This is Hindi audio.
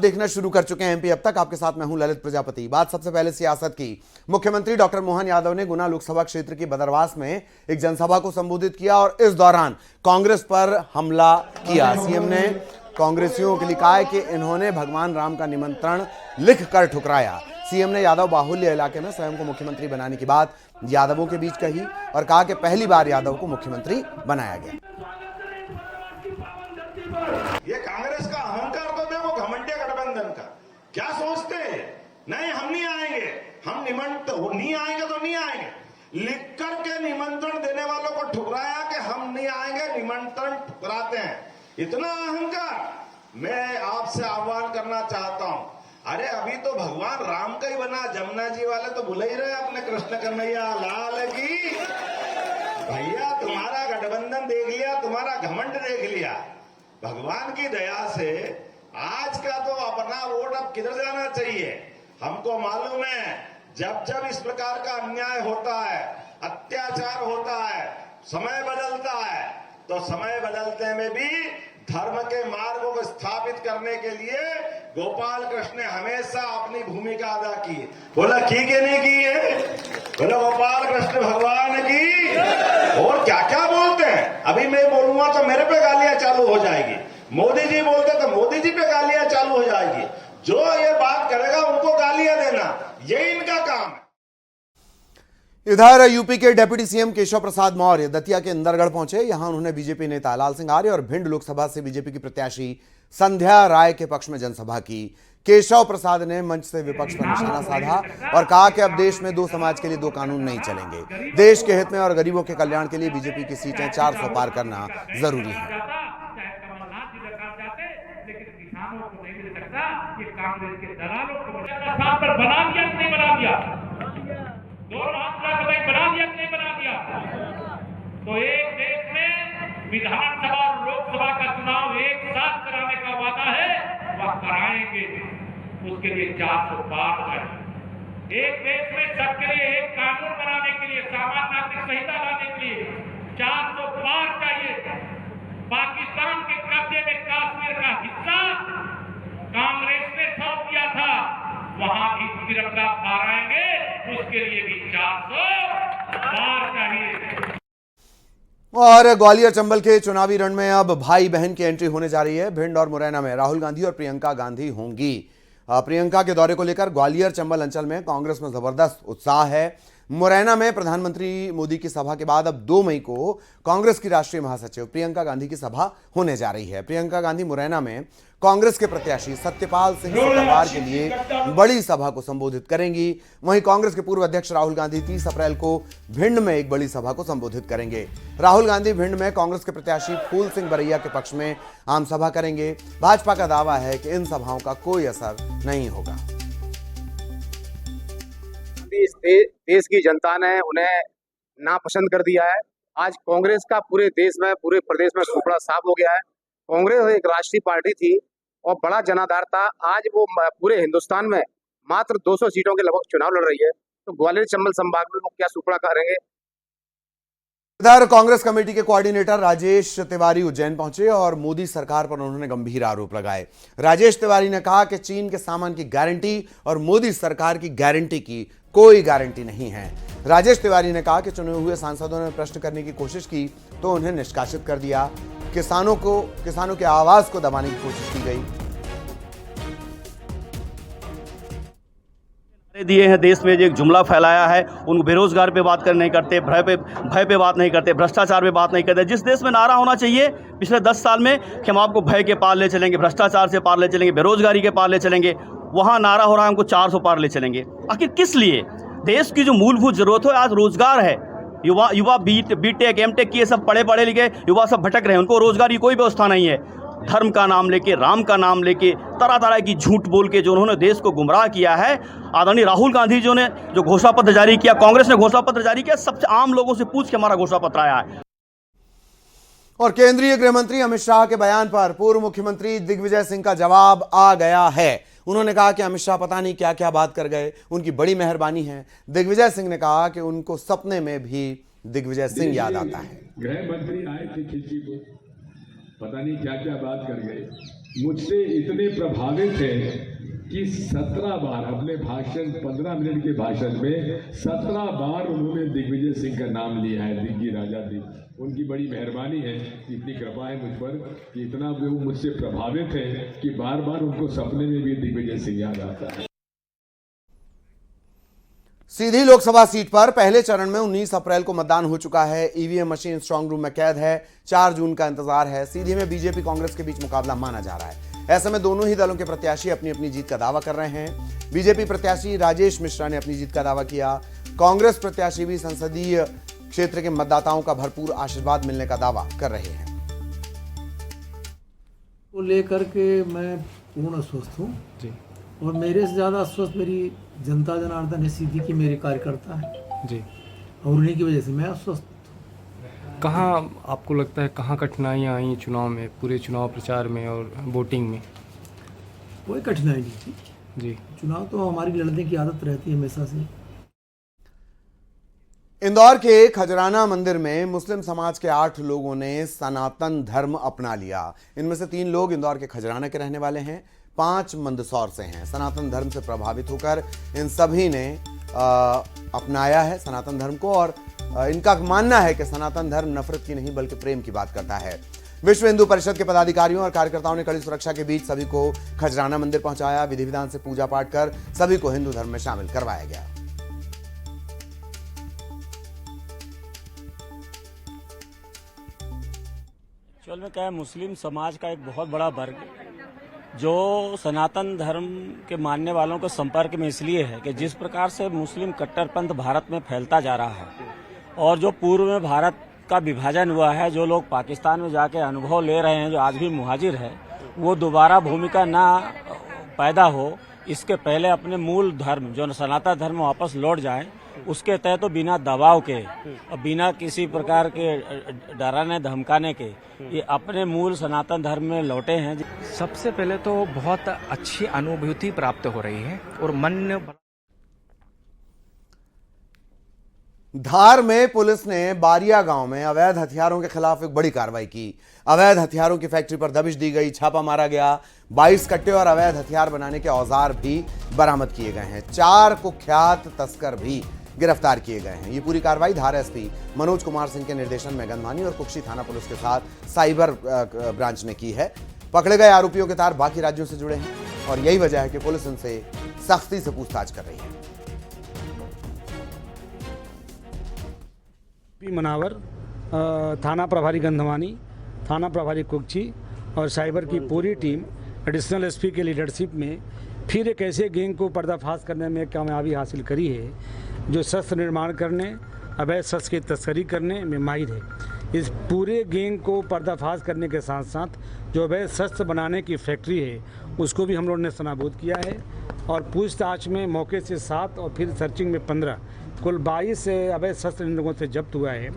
देखना शुरू कर चुके हैं एमपी अब तक। आपके साथ मैं हूं ललित प्रजापति। बात सबसे पहले सियासत की। मुख्यमंत्री डॉक्टर मोहन यादव ने गुना लोकसभा क्षेत्र की बदरवास में एक जनसभा को संबोधित किया और इस दौरान कांग्रेस पर हमला किया। सीएम ने कांग्रेसियों के लिए कहा है कि इन्होंने भगवान राम का निमंत्रण लिखकर ठुकराया। सीएम ने यादव बाहुल्य इलाके में स्वयं को मुख्यमंत्री बनाने की बात यादवों के बीच कही और कहा कि पहली बार यादव को मुख्यमंत्री बनाया गया। ये कांग्रेस का अहंकार तो देखो, घमंडे गठबंधन का। क्या सोचते हैं? नहीं, हम नहीं आएंगे, हम निमंत्रण नहीं आएंगे तो नहीं आएंगे। लिख करके निमंत्रण देने वालों को ठुकराया कि हम नहीं आएंगे, निमंत्रण ठुकराते हैं। इतना अहंकार। मैं आपसे आह्वान करना चाहता हूं, अरे अभी तो भगवान राम का ही बना, जमुना जी वाले तो भूल ही रहे अपने कृष्ण कन्हैया लाल की। भैया तुम्हारा गठबंधन देख लिया, तुम्हारा घमंड देख लिया। भगवान की दया से आज का तो अपना वोट अब किधर जाना चाहिए। हमको मालूम है जब जब इस प्रकार का अन्याय होता है, अत्याचार होता है, समय बदलता है, तो समय बदलते में भी धर्म के मार्गों को स्थापित करने के लिए गोपाल कृष्ण ने हमेशा अपनी भूमिका अदा की। बोला की कि नहीं की है? बोला गोपाल कृष्ण भगवान की। और क्या क्या बोलते हैं, अभी मैं बोलूंगा तो मेरे पे गालियां चालू हो जाएगी। मोदी जी बोलते तो मोदी जी पे गालियां चालू हो जाएगी। जो ये बात करेगा उनको गालियां देना, ये इनका काम है। इधर यूपी के डिप्टी सीएम केशव प्रसाद मौर्य दतिया के इंदरगढ़ पहुंचे। यहां उन्होंने बीजेपी नेता लाल सिंह आर्य और भिंड लोकसभा से बीजेपी की प्रत्याशी संध्या राय के पक्ष में जनसभा की। केशव प्रसाद ने मंच से विपक्ष पर निशाना साधा और कहा कि अब देश में दो समाज के लिए दो कानून नहीं चलेंगे। देश के हित में और गरीबों के कल्याण के लिए बीजेपी की सीटें 400 पार करना जरूरी है। तो एक देश में विधानसभा और लोकसभा का चुनाव एक साथ कराने का वादा है, वह कराएंगे। उसके लिए 400 पार चाहिए। एक देश में सबके लिए एक कानून बनाने के लिए, सामान्य नागरिक संहिता लाने के लिए 400 पार चाहिए। पाकिस्तान के कब्जे में कश्मीर का हिस्सा कांग्रेस ने सौंप दिया था, वहां भी तिरंगा फहराएंगे। उसके लिए भी 400 पार चाहिए। और ग्वालियर चंबल के चुनावी रण में अब भाई बहन की एंट्री होने जा रही है। भिंड और मुरैना में राहुल गांधी और प्रियंका गांधी होंगी। प्रियंका के दौरे को लेकर ग्वालियर चंबल अंचल में कांग्रेस में जबरदस्त उत्साह है। मुरैना में प्रधानमंत्री मोदी की सभा के बाद अब 2 मई को कांग्रेस की राष्ट्रीय महासचिव प्रियंका गांधी की सभा होने जा रही है। प्रियंका गांधी मुरैना में कांग्रेस के प्रत्याशी सत्यपाल सिंह परिवार के लिए बड़ी सभा को संबोधित करेंगी। वहीं कांग्रेस के पूर्व अध्यक्ष राहुल गांधी 30 अप्रैल को भिंड में एक बड़ी सभा को संबोधित करेंगे। राहुल गांधी भिंड में कांग्रेस के प्रत्याशी फूल सिंह बरैया के पक्ष में आम सभा करेंगे। भाजपा का दावा है कि इन सभाओं का कोई असर नहीं होगा। इस देश की जनता ने उन्हें नापसंद कर दिया है। आज कांग्रेस का पूरे देश में, पूरे प्रदेश में सुपड़ा साफ हो गया है। कांग्रेस एक राष्ट्रीय पार्टी थी और बड़ा जनाधार था। आज वो पूरे हिंदुस्तान में मात्र 200 सीटों के लगभग चुनाव लड़ रही है। तो ग्वालियर चंबल संभाग में वो क्या सुपड़ा करेंगे। इधर कांग्रेस कमेटी के कोऑर्डिनेटर राजेश तिवारी उज्जैन पहुंचे और मोदी सरकार पर उन्होंने गंभीर आरोप लगाए। राजेश तिवारी ने कहा कि चीन के सामान की गारंटी और मोदी सरकार की गारंटी की कोई गारंटी नहीं है। राजेश तिवारी ने कहा कि चुने हुए सांसदों ने प्रश्न करने की कोशिश की तो उन्हें निष्कासित कर दिया। किसानों के आवाज को दबाने की कोशिश की गई। दिए हैं देश में जो एक जुमला फैलाया है, उन बेरोजगार पे बात नहीं करते, भय पे बात नहीं करते, भ्रष्टाचार पे बात नहीं करते। जिस देश में नारा होना चाहिए पिछले 10 साल में कि हम आपको भय के पार ले चलेंगे, भ्रष्टाचार से पार ले चलेंगे, बेरोजगारी के पार ले चलेंगे, वहाँ नारा हो रहा है हमको 400 पार ले चलेंगे। आखिर किस लिए? देश की जो मूलभूत जरूरत है आज रोजगार है। युवा बीटेक एमटेक किए सब पढ़े लिखे युवा सब भटक रहे हैं, उनको रोजगार की कोई व्यवस्था नहीं है। धर्म का नाम लेके, राम का नाम लेके, तरह तरह की झूठ बोल के जो उन्होंने देश को गुमराह किया है। आदरणीय राहुल गांधी जी ने जो घोषणा पत्र जारी किया, कांग्रेस ने घोषणा पत्र जारी किया, सबसे आम लोगों से पूछ के हमारा घोषणा पत्र आया है। और केंद्रीय गृह मंत्री अमित शाह के बयान पर पूर्व मुख्यमंत्री दिग्विजय सिंह का जवाब आ गया है। उन्होंने कहा कि अमित शाह पता नहीं क्या क्या बात कर गए, उनकी बड़ी मेहरबानी है। दिग्विजय सिंह ने कहा कि उनको सपने में भी दिग्विजय सिंह याद आता है। गृह मंत्री आए थे किसी को, पता नहीं क्या क्या बात कर गए। मुझसे इतने प्रभावित हैं कि 17 बार अपने भाषण 15 मिनट के भाषण में 17 बार उन्होंने दिग्विजय सिंह का नाम लिया है, दिग्गी राजा दिग। उनकी बड़ी मेहरबानी है, इतनी कृपा है मुझ पर कि इतना वो मुझसे प्रभावित है कि बार बार उनको सपने में भी दिग्विजय सिंह याद आता है। सीधी लोकसभा सीट पर पहले चरण में 19 अप्रैल को मतदान हो चुका है। ईवीएम मशीन स्ट्रांग रूम में कैद है। 4 जून का इंतजार है। सीधी में बीजेपी कांग्रेस के बीच मुकाबला माना जा रहा है। ऐसे में दोनों ही दलों के प्रत्याशी अपनी अपनी जीत का दावा कर रहे हैं। बीजेपी प्रत्याशी राजेश मिश्रा ने अपनी जीत का दावा किया। कांग्रेस प्रत्याशी भी संसदीय क्षेत्र के मतदाताओं का भरपूर आशीर्वाद मिलने का दावा कर रहे हैं। को लेकर के मैं पूर्ण अस्वस्थ हूँ जी, और मेरे से ज़्यादा अस्वस्थ मेरी जनता जनार्दन है सीधी की, मेरे कार्यकर्ता है जी, और उन्हीं की वजह से मैं अस्वस्थ। कहाँ आपको लगता है कहाँ कठिनाइयाँ आई चुनाव में, पूरे चुनाव प्रचार में और वोटिंग में? कोई कठिनाई नहीं थी जी। चुनाव तो हमारी लड़ने की आदत रहती है हमेशा से। इंदौर के खजराना मंदिर में मुस्लिम समाज के 8 लोगों ने सनातन धर्म अपना लिया। इनमें से 3 लोग इंदौर के खजराना के रहने वाले हैं, 5 मंदसौर से हैं। सनातन धर्म से प्रभावित होकर इन सभी ने अपनाया है सनातन धर्म को, और इनका मानना है कि सनातन धर्म नफरत की नहीं बल्कि प्रेम की बात करता है। विश्व हिंदू परिषद के पदाधिकारियों और कार्यकर्ताओं ने कड़ी सुरक्षा के बीच सभी को खजराना मंदिर पहुंचाया। विधि विधान से पूजा पाठ कर सभी को हिंदू धर्म में शामिल करवाया गया। एक्चुअल में क्या है, मुस्लिम समाज का एक बहुत बड़ा वर्ग जो सनातन धर्म के मानने वालों के संपर्क में इसलिए है कि जिस प्रकार से मुस्लिम कट्टरपंथ भारत में फैलता जा रहा है और जो पूर्व में भारत का विभाजन हुआ है, जो लोग पाकिस्तान में जाके अनुभव ले रहे हैं, जो आज भी मुहाजिर है, वो दोबारा भूमिका ना पैदा हो, इसके पहले अपने मूल धर्म जो सनातन धर्म वापस लौट जाए, उसके तहत तो बिना दबाव के और बिना किसी प्रकार के डराने धमकाने के ये अपने मूल सनातन धर्म में लौटे हैं। सबसे पहले तो बहुत अच्छी अनुभूति प्राप्त हो रही है और मन। धार में पुलिस ने बारिया गांव में अवैध हथियारों के खिलाफ एक बड़ी कार्रवाई की। अवैध हथियारों की फैक्ट्री पर दबिश दी गई, छापा मारा गया। 22 कट्टे और अवैध हथियार बनाने के औजार भी बरामद किए गए हैं। 4 कुख्यात तस्कर भी गिरफ्तार किए गए हैं। ये पूरी कार्रवाई धार एसपी मनोज कुमार सिंह के निर्देशन में गंधवानी और कुक्षी थाना पुलिस के साथ साइबर ब्रांच ने की है। पकड़े गए आरोपियों के तार बाकी राज्यों से जुड़े हैं और यही वजह है कि पुलिस उनसे सख्ती से पूछताछ कर रही है। मनावर, थाना प्रभारी गंधवानी, थाना प्रभारी कुक्षी और साइबर की पूरी टीम एडिशनल एसपी के लीडरशिप में फिर एक ऐसे गैंग को पर्दाफाश करने में कामयाबी हासिल करी है जो शस्त्र निर्माण करने, अवैध शस्त्र की तस्करी करने में माहिर है। इस पूरे गैंग को पर्दाफाश करने के साथ साथ जो अवैध शस्त्र बनाने की फैक्ट्री है उसको भी हम लोगों ने नस्तानाबूद किया है और पूछताछ में मौके से 7 और फिर सर्चिंग में 15 कुल 22 अवैध शस्त्र इन लोगों से जब्त हुआ है।